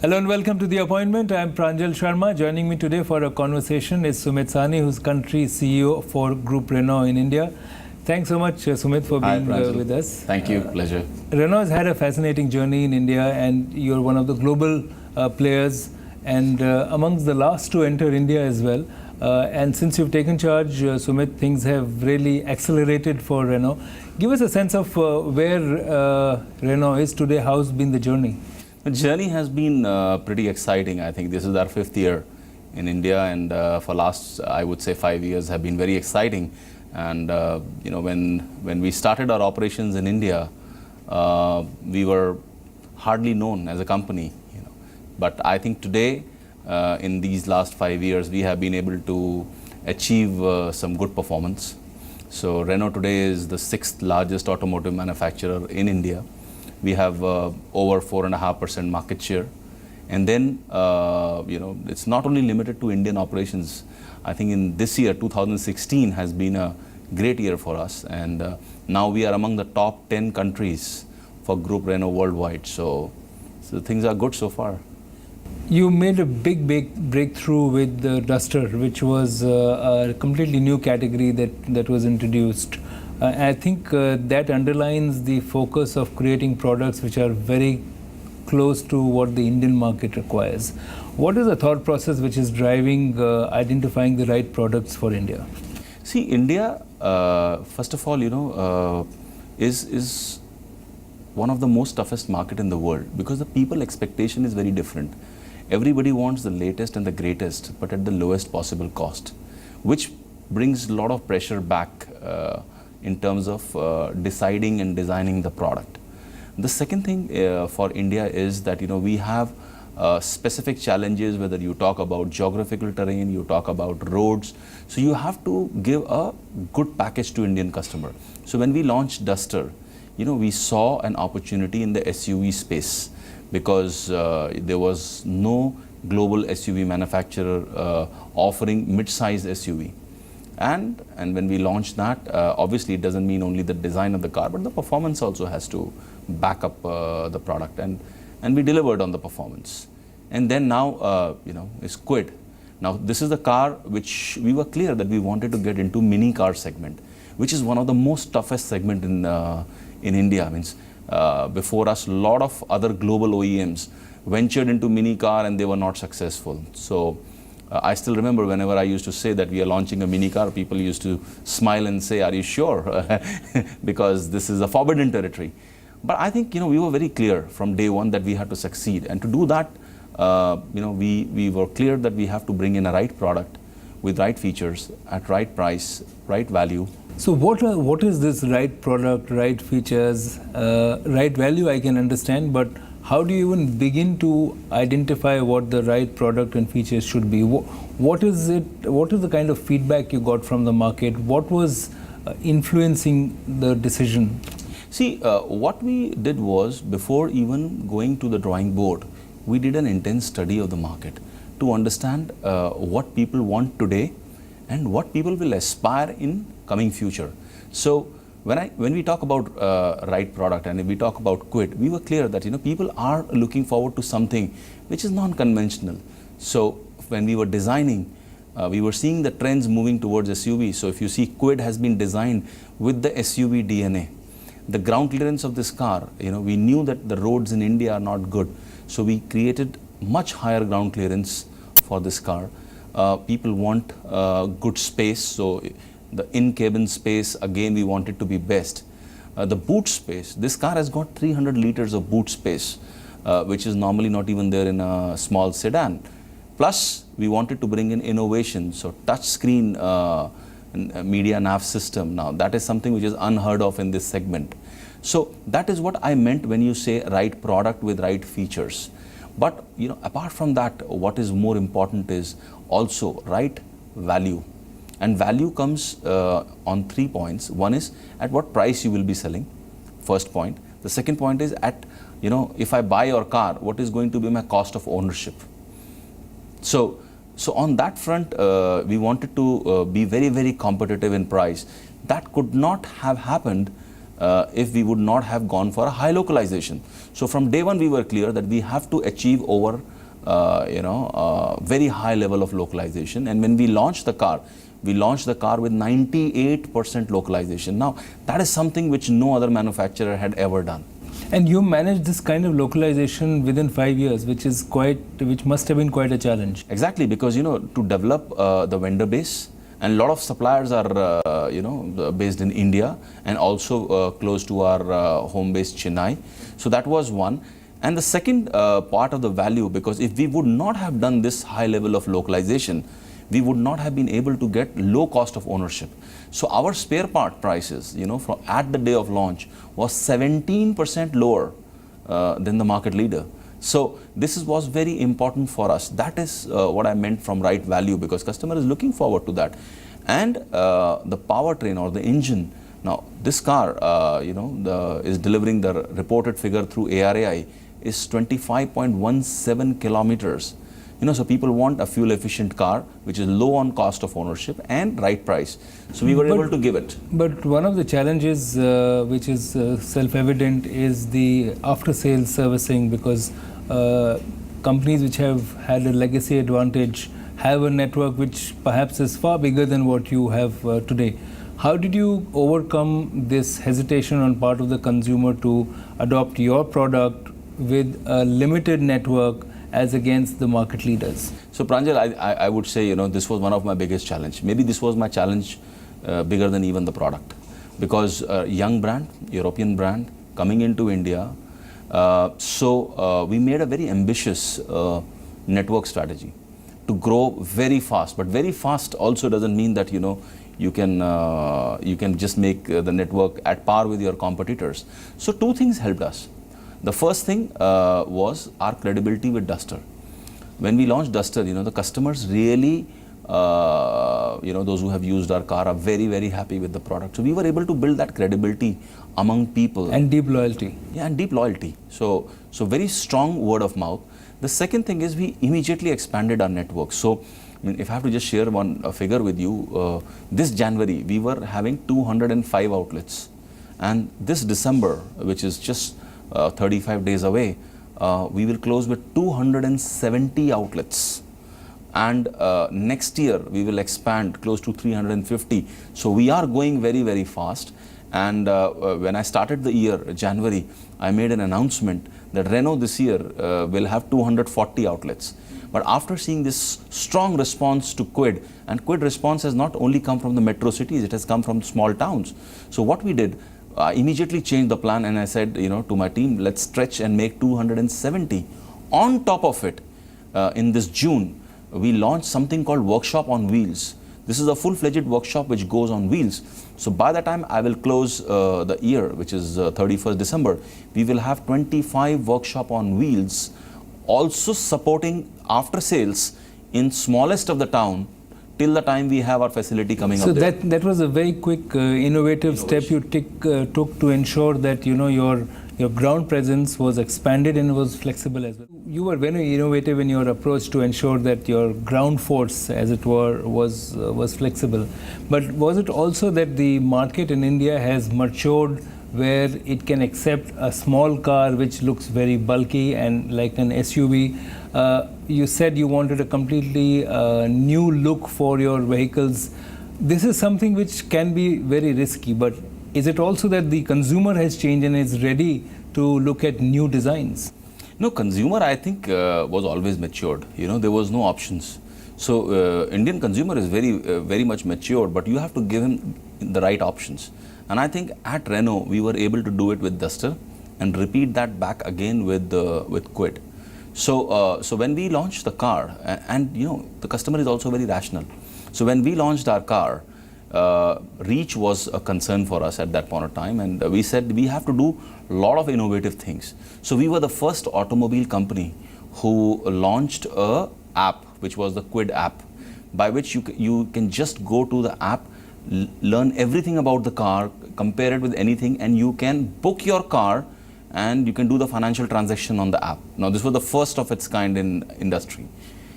Hello and welcome to The Appointment. I am Pranjal Sharma. Joining me today for a conversation is Sumit Sawhney, who's country CEO for Group Renault in India. Thanks so much, Sumit, for being with us. Thank you. Pleasure. Renault has had a fascinating journey in India, and you're one of the global players and amongst the last to enter India as well. And since you've taken charge, Sumit, things have really accelerated for Renault. Give us a sense of where Renault is today. How's been the journey? The journey has been pretty exciting. I think this is our 5th year in India, and for last, I would say, 5 years have been very exciting. And when we started our operations in India, we were hardly known as a company. But I think today, in these last 5 years, we have been able to achieve some good performance. So Renault today is the 6th largest automotive manufacturer in India. We have over 4.5% market share. And then, it's not only limited to Indian operations. I think in this year, 2016 has been a great year for us. And now we are among the top 10 countries for Group Renault worldwide. So things are good so far. You made a big breakthrough with the Duster, which was a completely new category that was introduced. I think that underlines the focus of creating products which are very close to what the Indian market requires. What is the thought process which is driving identifying the right products for India? See, India, first of all, is one of the most toughest market in the world because the people expectation is very different. Everybody wants the latest and the greatest, but at the lowest possible cost, which brings a lot of pressure back in terms of deciding and designing the product. The second thing for India is that we have specific challenges, whether you talk about geographical terrain, you talk about roads. So you have to give a good package to Indian customer. So when we launched Duster, we saw an opportunity in the SUV space because there was no global SUV manufacturer offering mid-size SUV. And when we launched that, obviously it doesn't mean only the design of the car, but the performance also has to back up the product. And we delivered on the performance. And then now, is Kwid. Now, this is the car which we were clear that we wanted to get into mini car segment, which is one of the most toughest segment in India. Means before us, a lot of other global OEMs ventured into mini car and they were not successful. So I still remember whenever I used to say that we are launching a mini car, people used to smile and say, "Are you sure?" because this is a forbidden territory. But I think we were very clear from day one that we had to succeed, and to do that, we were clear that we have to bring in a right product with right features at right price, right value. So what is this right product, right features, right value? I can understand, but how do you even begin to identify what the right product and features should be? What is it? What is the kind of feedback you got from the market? What was influencing the decision? See, what we did was, before even going to the drawing board, we did an intense study of the market to understand what people want today and what people will aspire in coming future. So when we talk about right product and if we talk about Kwid, we were clear that people are looking forward to something which is non-conventional. So when we were designing, we were seeing the trends moving towards SUV. So if you see, Kwid has been designed with the SUV DNA. The ground clearance of this car, we knew that the roads in India are not good. So we created much higher ground clearance for this car. People want good space. So the in-cabin space, again, we want it to be best. The boot space, this car has got 300 liters of boot space, which is normally not even there in a small sedan. Plus, we wanted to bring in innovation, so touch screen media nav system. Now, that is something which is unheard of in this segment. So that is what I meant when you say right product with right features. But apart from that, what is more important is also right value. And value comes on 3 points. One is at what price you will be selling, first point. The second point is at, if I buy your car, what is going to be my cost of ownership? So on that front, we wanted to be very, very competitive in price. That could not have happened if we would not have gone for a high localization. So from day one we were clear that we have to achieve over very high level of localization. And when we launched the car with 98% localization. Now that is something which no other manufacturer had ever done. And you managed this kind of localization within 5 years, which must have been quite a challenge. Exactly, because to develop the vendor base, and a lot of suppliers are based in India and also close to our home base Chennai. So that was one. And the second part of the value, because if we would not have done this high level of localization, we would not have been able to get low cost of ownership. So our spare part prices, from at the day of launch, was 17% lower than the market leader. So this was very important for us. That is what I meant from right value, because customer is looking forward to that. And the powertrain or the engine. Now this car, is delivering the reported figure through ARAI is 25.17 kilometers. So people want a fuel efficient car which is low on cost of ownership and right price. So we were able to give it. But one of the challenges which is self-evident is the after-sales servicing, because companies which have had a legacy advantage have a network which perhaps is far bigger than what you have today. How did you overcome this hesitation on part of the consumer to adopt your product with a limited network as against the market leaders? So Pranjal, I would say, this was one of my biggest challenge. Maybe this was my challenge bigger than even the product, because young brand, European brand coming into India. So we made a very ambitious network strategy to grow very fast. But very fast also doesn't mean that, you can just make the network at par with your competitors. So two things helped us. The first thing was our credibility with Duster. When we launched Duster, the customers really, those who have used our car are very, very happy with the product. So we were able to build that credibility among people. And deep loyalty. Yeah, and deep loyalty. So very strong word of mouth. The second thing is we immediately expanded our network. So if I have to just share one figure with you, this January we were having 205 outlets. And this December, which is just 35 days away, we will close with 270 outlets. And next year we will expand close to 350. So we are going very, very fast. And when I started the year, January, I made an announcement that Renault this year will have 240 outlets. But after seeing this strong response to Quid, and Quid response has not only come from the metro cities, it has come from small towns. So what we did, I immediately changed the plan and I said, to my team, let's stretch and make 270. On top of it, in this June, we launched something called Workshop on Wheels. This is a full-fledged workshop which goes on wheels. So by the time I will close the year, which is 31st December, we will have 25 workshop on wheels, also supporting after sales in smallest of the town till the time we have our facility coming up there. So that was a very quick innovative step you took to ensure that your ground presence was expanded and was flexible as well. You were very innovative in your approach to ensure that your ground force, as it were, was flexible. But was it also that the market in India has matured where it can accept a small car which looks very bulky and like an SUV? You said you wanted a completely new look for your vehicles. This is something which can be very risky, but is it also that the consumer has changed and is ready to look at new designs? No, consumer I think was always matured. There was no options. So Indian consumer is very much matured, but you have to give him the right options. And I think at Renault we were able to do it with Duster and repeat that back again with Quid. So when we launched the car, and the customer is also very rational. So when we launched our car, reach was a concern for us at that point of time, and we said we have to do a lot of innovative things. So we were the first automobile company who launched a app, which was the Quid app, by which you can just go to the app, learn everything about the car, compare it with anything, and you can book your car and you can do the financial transaction on the app. Now this was the first of its kind in industry.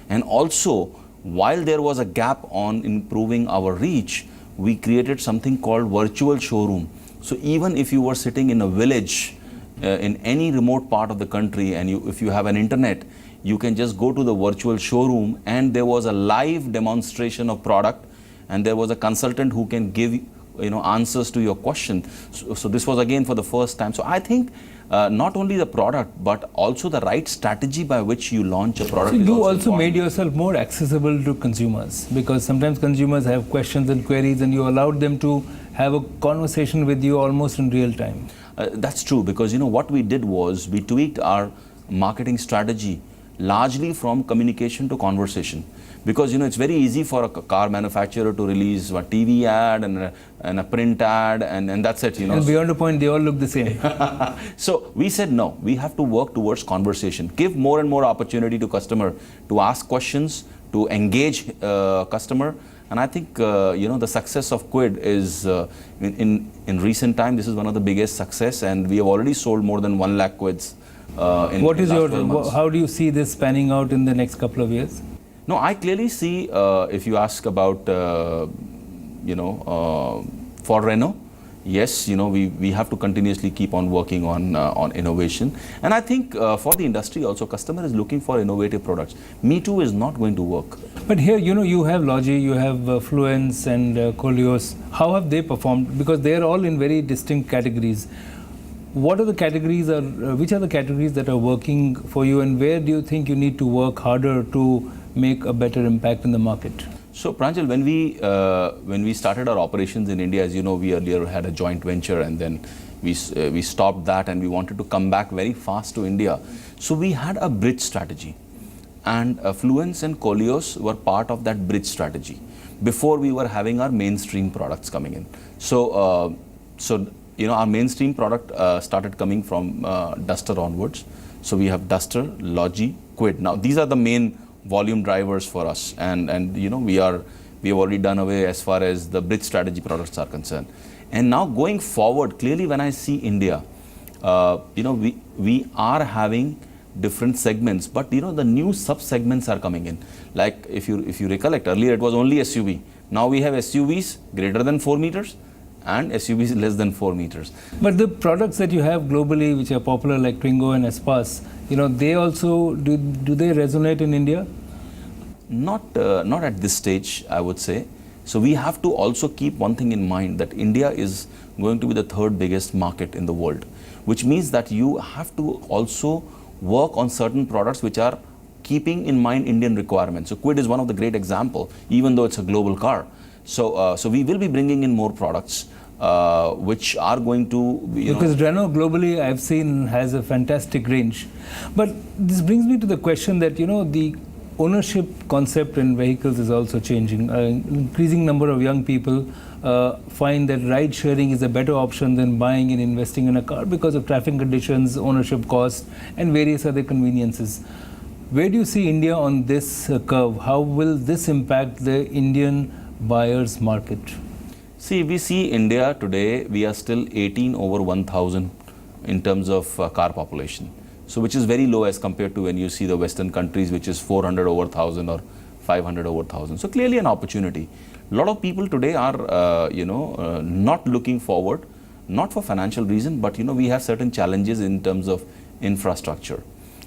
And also, while there was a gap on improving our reach, we created something called virtual showroom. So even if you were sitting in a village in any remote part of the country, and if you have an internet, you can just go to the virtual showroom, and there was a live demonstration of product, and there was a consultant who can give answers to your question. So this was again for the first time. So I think not only the product, but also the right strategy by which you launch a product. So is you also important. made yourself more accessible to consumers, because sometimes consumers have questions and queries, and you allowed them to have a conversation with you almost in real time. That's true, because what we did was we tweaked our marketing strategy largely from communication to conversation. Because it's very easy for a car manufacturer to release a TV ad and a print ad, and that's it. And beyond a point, they all look the same. So we said no, we have to work towards conversation, give more and more opportunity to customer to ask questions, to engage customer. And I think the success of Quid is in recent time, this is one of the biggest success, and we have already sold more than 1 lakh Quids. What is how do you see this panning out in the next couple of years? No, I clearly see, if you ask about, for Renault, yes, we have to continuously keep on working on innovation. And I think for the industry also, customer is looking for innovative products. Me Too is not going to work. But here, you have Logi, you have Fluence and Koleos. How have they performed? Because they are all in very distinct categories. What are the categories, which are the categories that are working for you, and where do you think you need to work harder to make a better impact in the market? So Pranjal, when we started our operations in India, as you know, we earlier had a joint venture, and then we stopped that, and we wanted to come back very fast to India. So we had a bridge strategy, and Fluence and Koleos were part of that bridge strategy before we were having our mainstream products coming in. So our mainstream product started coming from Duster onwards. So we have Duster, Logi, Quid. Now these are the main volume drivers for us, and we have already done away as far as the bridge strategy products are concerned. And now going forward, clearly when I see India, we are having different segments, but the new sub segments are coming in. Like if you recollect, earlier it was only SUV. Now we have SUVs greater than 4 meters and SUVs less than 4 meters. But the products that you have globally, which are popular, like Twingo and Espas, they also, do they resonate in India? Not at this stage, I would say. So we have to also keep one thing in mind, that India is going to be the 3rd biggest market in the world, which means that you have to also work on certain products which are keeping in mind Indian requirements. So Quid is one of the great example, even though it's a global car. So we will be bringing in more products which are going to be, because Renault globally, I've seen, has a fantastic range. But this brings me to the question that the ownership concept in vehicles is also changing. Increasing number of young people find that ride sharing is a better option than buying and investing in a car because of traffic conditions, ownership cost, and various other conveniences. Where do you see India on this curve? How will this impact the Indian buyers market? See, we see India today, we are still 18 over 1,000 in terms of car population. So which is very low as compared to when you see the Western countries, which is 400 over 1,000 or 500 over 1,000. So clearly an opportunity. A lot of people today are, not looking forward, not for financial reason, but we have certain challenges in terms of infrastructure.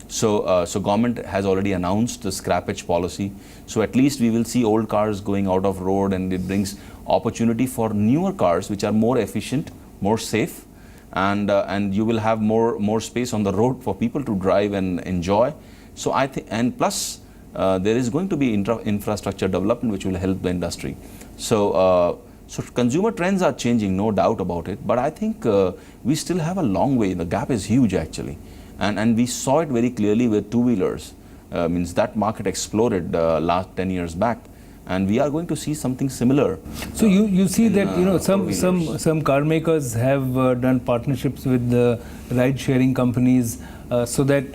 So government has already announced the scrappage policy. So at least we will see old cars going out of road, and it brings opportunity for newer cars which are more efficient, more safe, and you will have more space on the road for people to drive and enjoy. So I think, and plus there is going to be infrastructure development which will help the industry. So consumer trends are changing, no doubt about it. But I think we still have a long way. The gap is huge actually. And we saw it very clearly with two-wheelers. Means that market exploded last 10 years back, and we are going to see something similar. So you see that some car makers have done partnerships with the ride-sharing companies, so that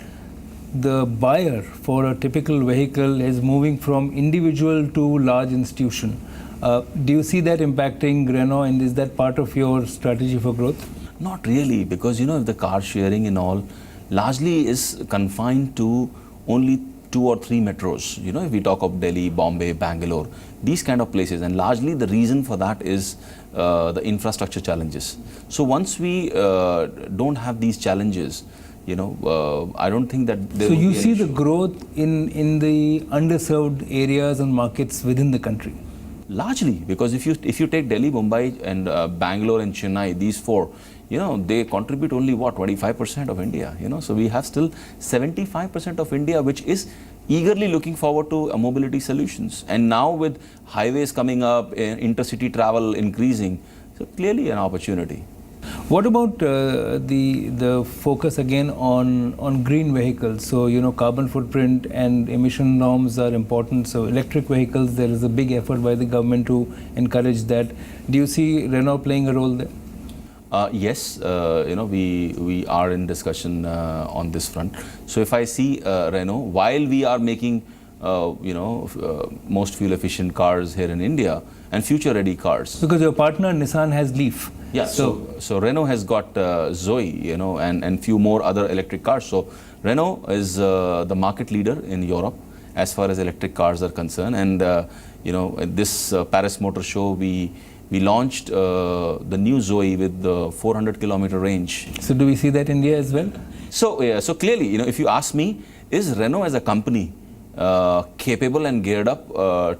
the buyer for a typical vehicle is moving from individual to large institution. Do you see that impacting Renault, and is that part of your strategy for growth? Not really, because if the car sharing and all largely is confined to only 2 or 3 metros. You know, if we talk of Delhi, Bombay, Bangalore, these kind of places, and largely the reason for that is the infrastructure challenges. So once we don't have these challenges, you know, I don't think that there So will you be an see issue. the growth in the underserved areas and markets within the country. Largely, because if you take Delhi, Mumbai, and Bangalore and Chennai, these four, you know, they contribute only what, 25% of India. You know, so we have still 75% of India, which is eagerly looking forward to mobility solutions. And now with highways coming up, intercity travel increasing, so clearly an opportunity. What about the focus again on green vehicles? So, you know, carbon footprint and emission norms are important. So electric vehicles, there is a big effort by the government to encourage that. Do you see Renault playing a role there? Yes, you know, we are in discussion on this front. So if I see Renault, while we are making you know, most fuel efficient cars here in India and future ready cars. Because your partner Nissan has Leaf. Yeah, so Renault has got Zoe, you know, and few more other electric cars. So Renault is the market leader in Europe as far as electric cars are concerned. And you know, at this Paris Motor Show, we launched the new Zoe with the 400-kilometer range. So do we see that in India as well? So yeah, so clearly, you know, if you ask me, is Renault as a company capable and geared up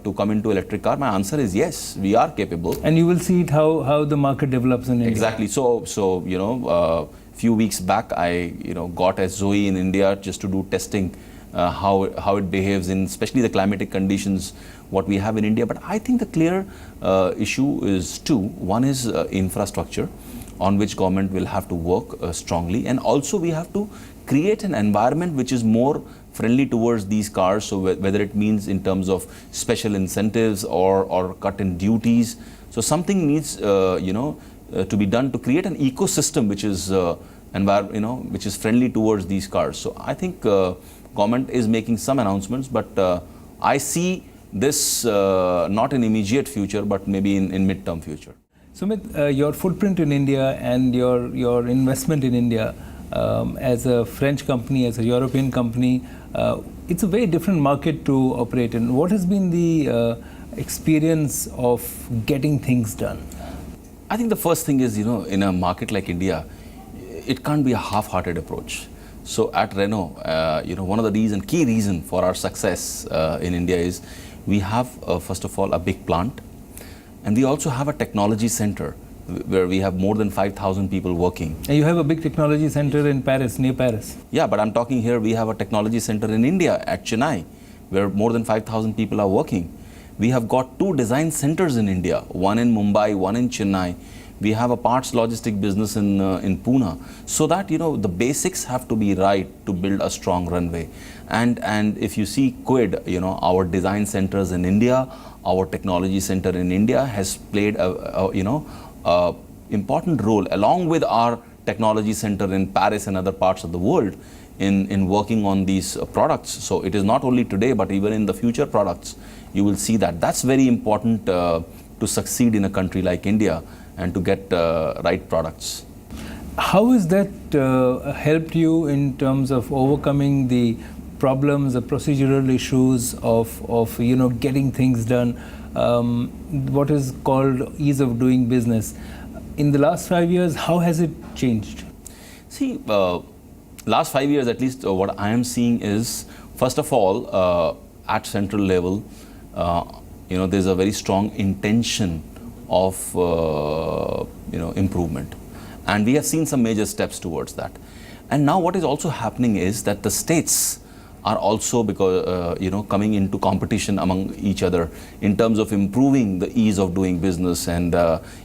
to come into electric car? My answer is yes, we are capable. And you will see it how the market develops in India. Exactly. So you know, few weeks back, I got a Zoe in India just to do testing how it behaves in especially the climatic conditions what we have in India. But I think the clear issue is two. One is infrastructure, on which government will have to work strongly, and also we have to create an environment which is more friendly towards these cars. So whether it means in terms of special incentives or cut in duties, so something needs to be done to create an ecosystem which is which is friendly towards these cars. So I think government is making some announcements, but I see this not in immediate future, but maybe in mid-term future. Sumit, your footprint in India and your investment in India as a French company, as a European company, it's a very different market to operate in. What has been the experience of getting things done? I think the first thing is, in a market like India, it can't be a half-hearted approach. So at Renault, one of the key reason for our success in India is we have, first of all, a big plant, and we also have a technology center where we have more than 5,000 people working. And you have a big technology center in Paris, near Paris. Yeah, but I'm talking here, we have a technology center in India at Chennai, where more than 5,000 people are working. We have got 2 design centers in India, one in Mumbai, one in Chennai. We have a parts logistic business in Pune, so that the basics have to be right to build a strong runway. And if you see Quid, our design centers in India, our technology center in India has played a important role along with our technology center in Paris and other parts of the world in working on these products. So it is not only today, but even in the future products, you will see that. That's very important to succeed in a country like India and to get right products. How has that helped you in terms of overcoming the problems, the procedural issues of getting things done, what is called ease of doing business? In the last 5 years, how has it changed? See, last 5 years at least, what I am seeing is, first of all, at central level, there's a very strong intention of improvement, and we have seen some major steps towards that. And now what is also happening is that the states are also coming into competition among each other in terms of improving the ease of doing business. And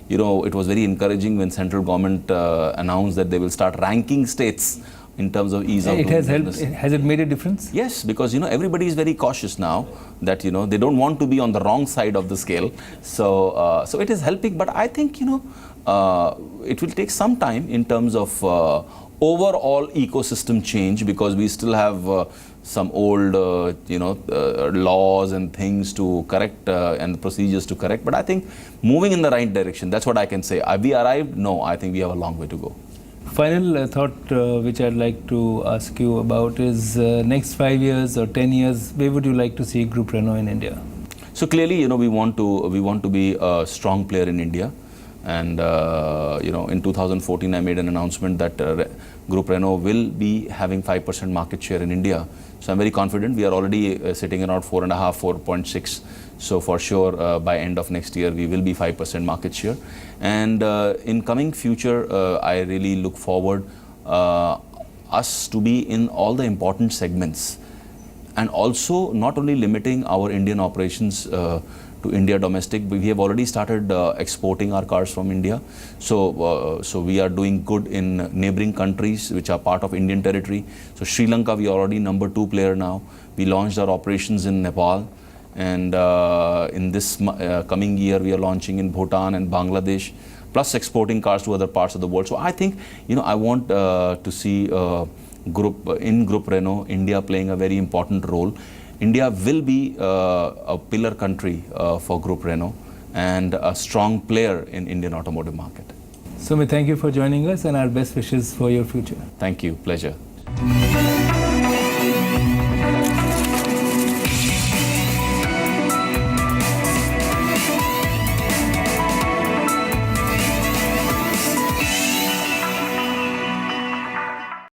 it was very encouraging when central government announced that they will start ranking states in terms of ease of doing business. Has it made a difference? Yes, because everybody is very cautious now that they don't want to be on the wrong side of the scale. So so it is helping, but I think it will take some time in terms of overall ecosystem change, because we still have some old laws and things to correct and procedures to correct. But I think moving in the right direction, that's what I can say. Have we arrived? No, I think we have a long way to go. Final thought which I'd like to ask you about is next 5 years or 10 years, where would you like to see Group Renault in India? So clearly, we want to be a strong player in India, and in 2014 I made an announcement that Group Renault will be having 5% market share in India. So I'm very confident. We are already sitting around 4.5, 4.6. So for sure, by end of next year, we will be 5% market share. And in coming future, I really look forward us to be in all the important segments, and also not only limiting our Indian operations to India domestic, but we have already started exporting our cars from India. So we are doing good in neighboring countries which are part of Indian territory. So Sri Lanka, we are already number 2 player now. We launched our operations in Nepal, and in this coming year we are launching in Bhutan and Bangladesh, plus exporting cars to other parts of the world. So I think, I want to see Group Renault India playing a very important role. India will be a pillar country for Group Renault and a strong player in Indian automotive market. Sumit, thank you for joining us, and our best wishes for your future. Thank you. Pleasure.